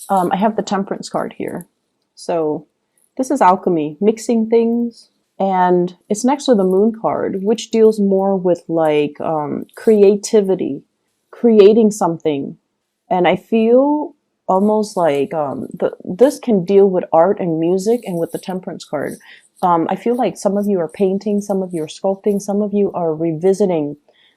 I have the Temperance card here. So this is alchemy, mixing things. And it's next to the Moon card, which deals more with like creativity, creating something. And I feel almost like this can deal with art and music, and with the Temperance card. I feel like some of you are painting, some of you are sculpting, some of you are revisiting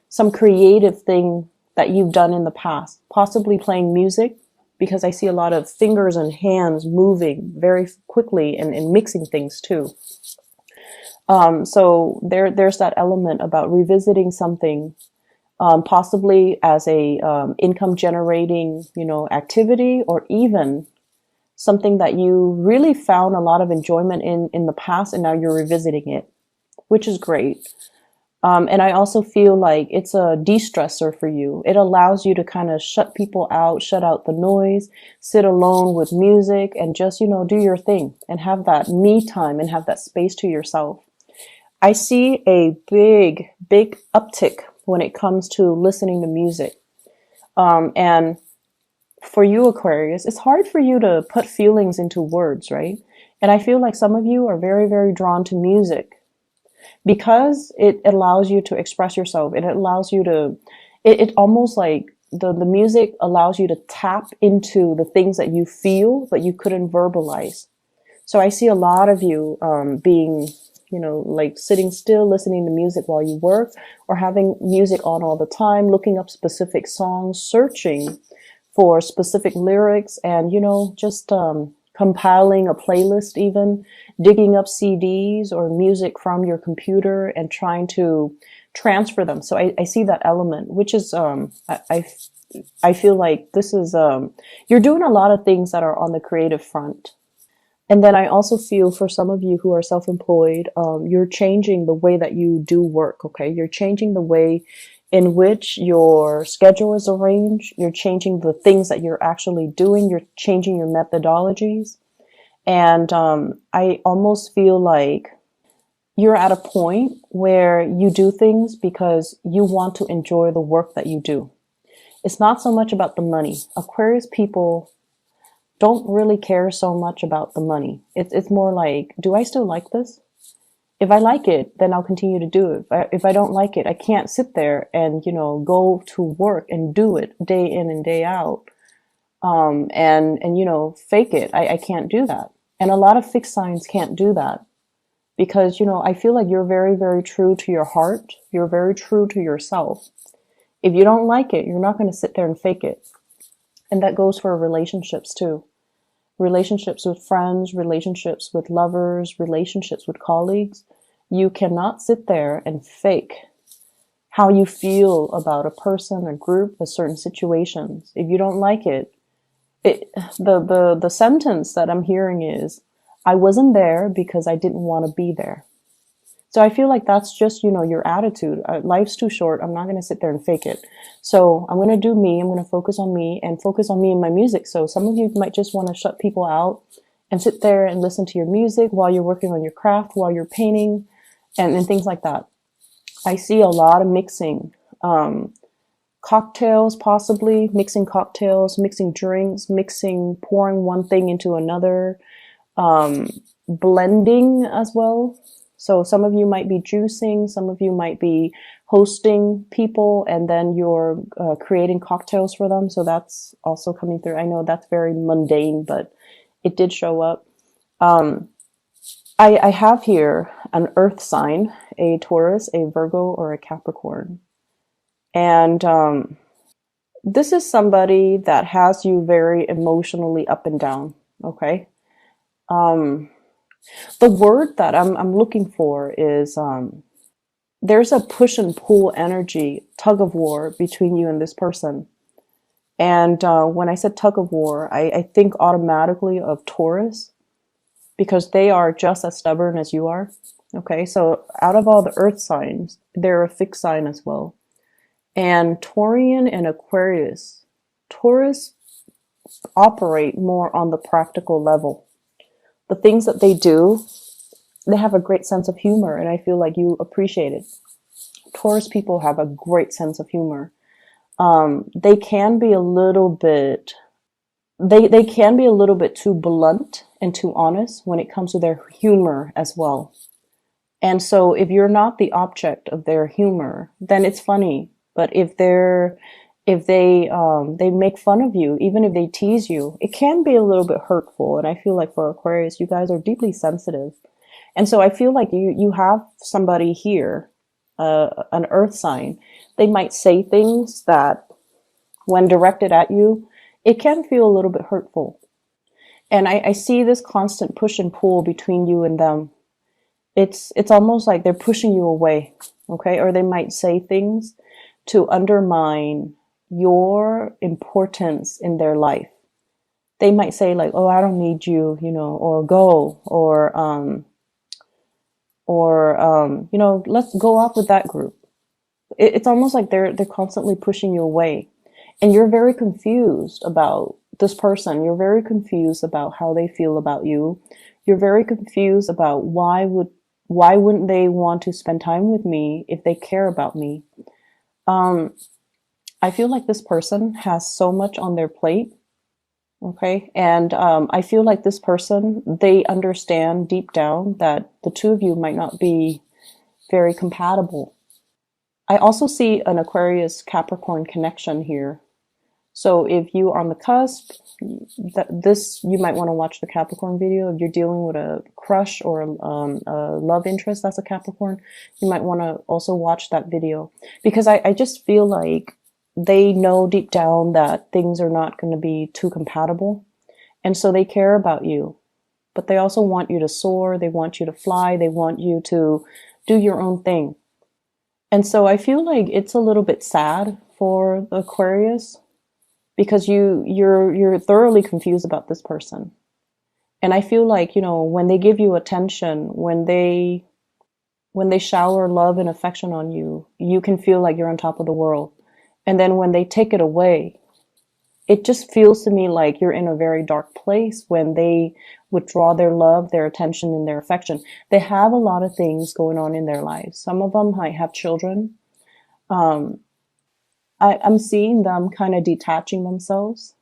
some creative thing that you've done in the past, possibly playing music, because I see a lot of fingers and hands moving very quickly and mixing things too. So there's that element about revisiting something, possibly as a income generating, activity, or even something that you really found a lot of enjoyment in the past, and now you're revisiting it, which is great. And I also feel like it's a de-stressor for you. It allows you to kind of shut people out, shut out the noise, sit alone with music, and just, do your thing and have that me time and have that space to yourself. I see a big, big uptick when it comes to listening to music. And for you, Aquarius, it's hard for you to put feelings into words, right? And I feel like some of you are very, very drawn to music because it allows you to express yourself. It allows you to, it almost like the music allows you to tap into the things that you feel, but you couldn't verbalize. So I see a lot of you being, like sitting still, listening to music while you work, or having music on all the time, looking up specific songs, searching for specific lyrics, and, just compiling a playlist, even digging up CDs or music from your computer and trying to transfer them. So I see that element, which is, I feel like this is, you're doing a lot of things that are on the creative front. And then I also feel for some of you who are self-employed, you're changing the way that you do work, okay? You're changing the way in which your schedule is arranged. You're changing the things that you're actually doing. You're changing your methodologies. And I almost feel like you're at a point where you do things because you want to enjoy the work that you do. It's not so much about the money. Aquarius people don't really care so much about the money. It's more like, do I still like this? If I like it, then I'll continue to do it. If I don't like it, I can't sit there and, go to work and do it day in and day out. And fake it. I can't do that. And a lot of fixed signs can't do that because, I feel like you're very, very true to your heart. You're very true to yourself. If you don't like it, you're not going to sit there and fake it. And that goes for relationships too. Relationships with friends, relationships with lovers, relationships with colleagues. You cannot sit there and fake how you feel about a person, a group, a certain situations. If you don't like it, the sentence that I'm hearing is, I wasn't there because I didn't want to be there. So I feel like that's just, your attitude. Life's too short. I'm not going to sit there and fake it. So I'm going to do me. I'm going to focus on me and focus on me and my music. So some of you might just want to shut people out and sit there and listen to your music while you're working on your craft, while you're painting and things like that. I see a lot of mixing, cocktails, possibly mixing cocktails, mixing drinks, pouring one thing into another, blending as well. So some of you might be juicing, some of you might be hosting people, and then you're creating cocktails for them. So that's also coming through. I know that's very mundane, but it did show up. I have here an earth sign, a Taurus, a Virgo, or a Capricorn. And this is somebody that has you very emotionally up and down, okay? The word that I'm looking for is there's a push and pull energy, tug of war between you and this person. And when I said tug of war, I think automatically of Taurus because they are just as stubborn as you are. Okay, so out of all the earth signs, they're a fixed sign as well. And Taurian and Aquarius, Taurus operate more on the practical level. The things that they do, they have a great sense of humor, and I feel like you appreciate it. Taurus people have a great sense of humor. They can be a little bit, they can be a little bit too blunt and too honest when it comes to their humor as well. And so if you're not the object of their humor, then it's funny. But if they make fun of you, even if they tease you, it can be a little bit hurtful. And I feel like for Aquarius, you guys are deeply sensitive. And so I feel like you have somebody here, an earth sign. They might say things that when directed at you, it can feel a little bit hurtful. And I see this constant push and pull between you and them. It's almost like they're pushing you away, okay? Or they might say things to undermine your importance in their life. They might say like, "Oh, I don't need you," you know, or "Go," or you know, "Let's go off with that group." It's almost like they're constantly pushing you away, and you're very confused about this person. You're very confused about how they feel about you. You're very confused about why wouldn't they want to spend time with me if they care about me? I feel like this person has so much on their plate, okay? And I feel like this person, they understand deep down that the two of you might not be very compatible. I also see an Aquarius Capricorn connection here. So if you are on the cusp, you might want to watch the Capricorn video. If you're dealing with a crush or a love interest that's a Capricorn, you might want to also watch that video, because I just feel like they know deep down that things are not going to be too compatible. And so they care about you, but they also want you to soar. They want you to fly. They want you to do your own thing. And so I feel like it's a little bit sad for the Aquarius, because you're thoroughly confused about this person. And I feel like, you know, when they give you attention, when they shower love and affection on you, you can feel like you're on top of the world. And then when they take it away, it just feels to me like you're in a very dark place when they withdraw their love, their attention, and their affection. They have a lot of things going on in their lives. Some of them might have children. I'm seeing them kind of detaching themselves.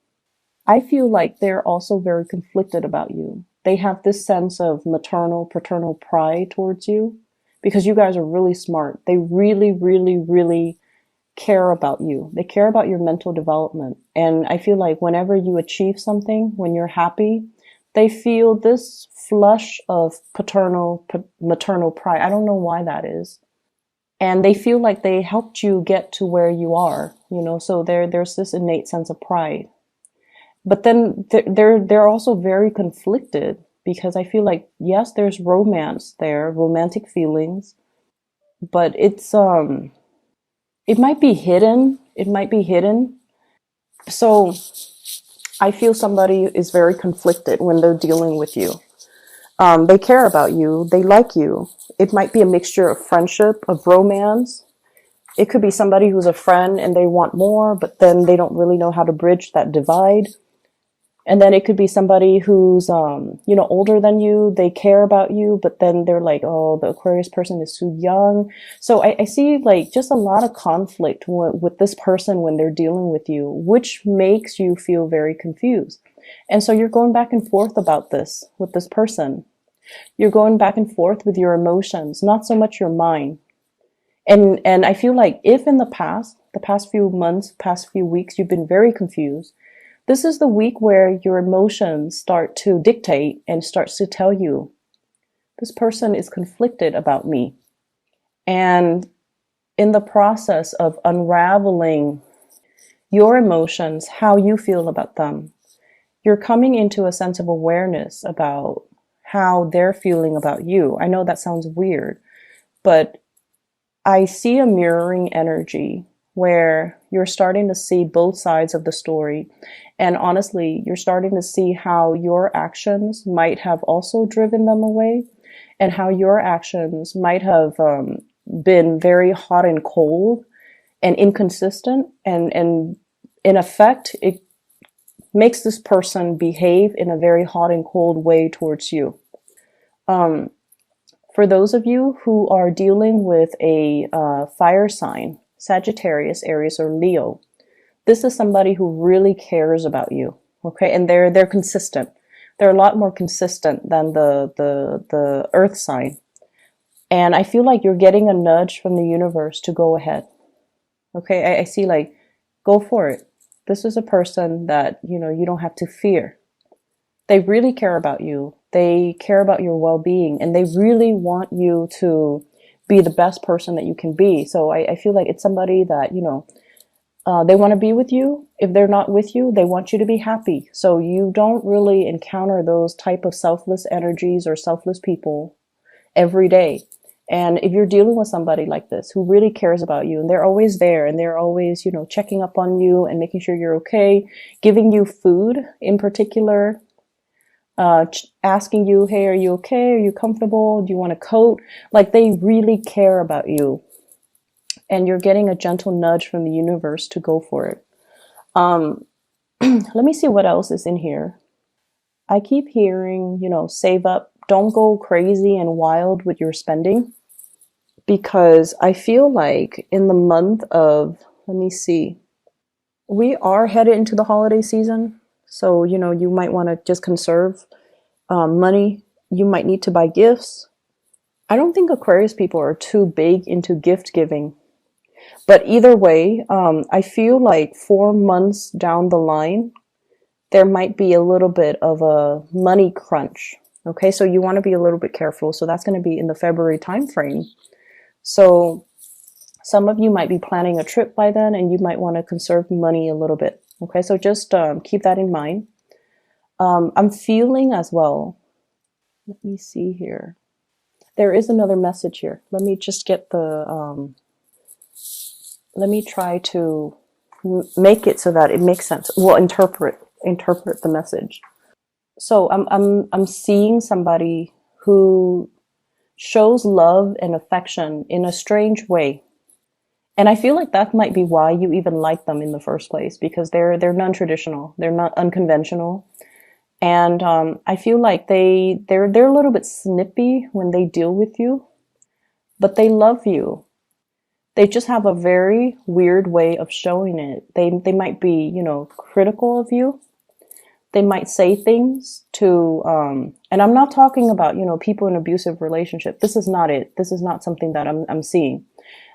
I feel like they're also very conflicted about you. They have this sense of maternal, paternal pride towards you, because you guys are really smart. They really, really, really care about you. They care about your mental development. And I feel like whenever you achieve something, when you're happy, they feel this flush of maternal pride. I don't know why that is. And they feel like they helped you get to where you are, you know, so there's this innate sense of pride. But then they're also very conflicted, because I feel like, yes, there's romance there, romantic feelings, but it might be hidden. It might be hidden. So I feel somebody is very conflicted when they're dealing with you. They care about you. They like you. It might be a mixture of friendship, of romance. It could be somebody who's a friend and they want more, but then they don't really know how to bridge that divide. And then it could be somebody who's, you know, older than you. They care about you, but then they're like, oh, the Aquarius person is too young. So I see like just a lot of conflict with this person when they're dealing with you, which makes you feel very confused. And so you're going back and forth about this with this person. You're going back and forth with your emotions, not so much your mind. And I feel like if in the past few months, past few weeks, you've been very confused, this is the week where your emotions start to dictate and starts to tell you, this person is conflicted about me. And in the process of unraveling your emotions, how you feel about them, you're coming into a sense of awareness about how they're feeling about you. I know that sounds weird, but I see a mirroring energy where you're starting to see both sides of the story. And honestly, you're starting to see how your actions might have also driven them away, and how your actions might have been very hot and cold and inconsistent. And in effect, it makes this person behave in a very hot and cold way towards you. For those of you who are dealing with a fire sign, Sagittarius, Aries, or Leo, this is somebody who really cares about you. Okay, and they're consistent. They're a lot more consistent than the earth sign. And I feel like you're getting a nudge from the universe to go ahead. Okay, I see like, go for it. This is a person that, you know, you don't have to fear. They really care about you. They care about your well-being, and they really want you to be the best person that you can be. So I feel like it's somebody that, you know, they want to be with you. If they're not with you, they want you to be happy. So you don't really encounter those type of selfless energies or selfless people every day. And if you're dealing with somebody like this who really cares about you, and they're always there, and they're always, you know, checking up on you and making sure you're okay, giving you food in particular, asking you, hey, are you okay? Are you comfortable? Do you want a coat? Like, they really care about you. And you're getting a gentle nudge from the universe to go for it. Let me see what else is in here. I keep hearing, you know, save up. Don't go crazy and wild with your spending. Because I feel like in the month of, let me see, we are headed into the holiday season. So, you know, you might want to just conserve money. You might need to buy gifts. I don't think Aquarius people are too big into gift giving. But either way, I feel like 4 months down the line, there might be a little bit of a money crunch. Okay, so you want to be a little bit careful. So that's going to be in the February timeframe. So some of you might be planning a trip by then, and you might want to conserve money a little bit. Okay, so just keep that in mind. I'm feeling as well. Let me see here. There is another message here. Let me just get the, let me try to make it so that it makes sense. Well, interpret the message. So I'm seeing somebody who shows love and affection in a strange way. And I feel like that might be why you even like them in the first place, because they're non-traditional. They're not unconventional. And I feel like they're a little bit snippy when they deal with you, but they love you. They just have a very weird way of showing it. They might be, you know, critical of you. They might say things to, and I'm not talking about, you know, people in abusive relationship. This is not it. This is not something that I'm seeing.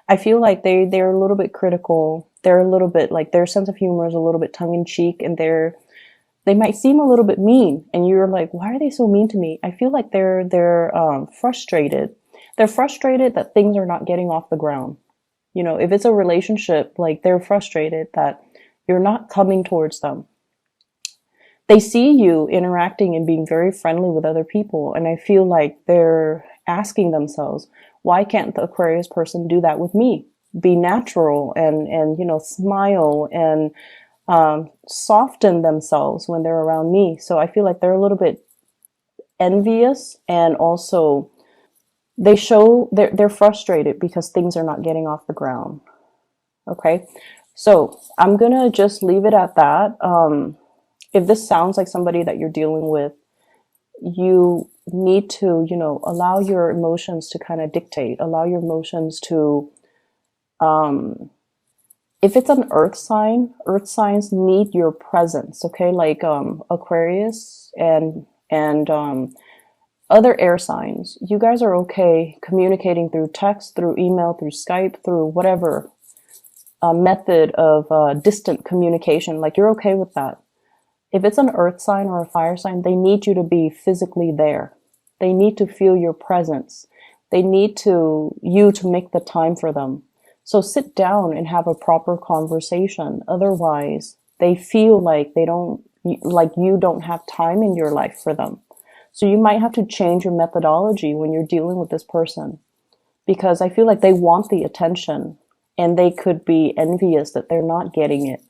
I feel like they're a little bit critical. They're a little bit like, their sense of humor is a little bit tongue in cheek, and they might seem a little bit mean. And you're like, why are they so mean to me? I feel like they're frustrated. They're frustrated that things are not getting off the ground. You know, if it's a relationship, like, they're frustrated that you're not coming towards them. They see you interacting and being very friendly with other people, and I feel like they're asking themselves, why can't the Aquarius person do that with me? Be natural and you know, smile and soften themselves when they're around me. So I feel like they're a little bit envious, and also they show they're frustrated because things are not getting off the ground. Okay, so I'm gonna just leave it at that. If this sounds like somebody that you're dealing with, you need to, you know, allow your emotions to kind of dictate, allow your emotions to, if it's an earth signs need your presence. Okay. Like, Aquarius and other air signs, you guys are okay communicating through text, through email, through Skype, through whatever method of distant communication. Like, you're okay with that. If it's an earth sign or a fire sign, they need you to be physically there. They need to feel your presence. They need you to make the time for them. So sit down and have a proper conversation. Otherwise, they feel like you don't have time in your life for them. So you might have to change your methodology when you're dealing with this person, because I feel like they want the attention, and they could be envious that they're not getting it.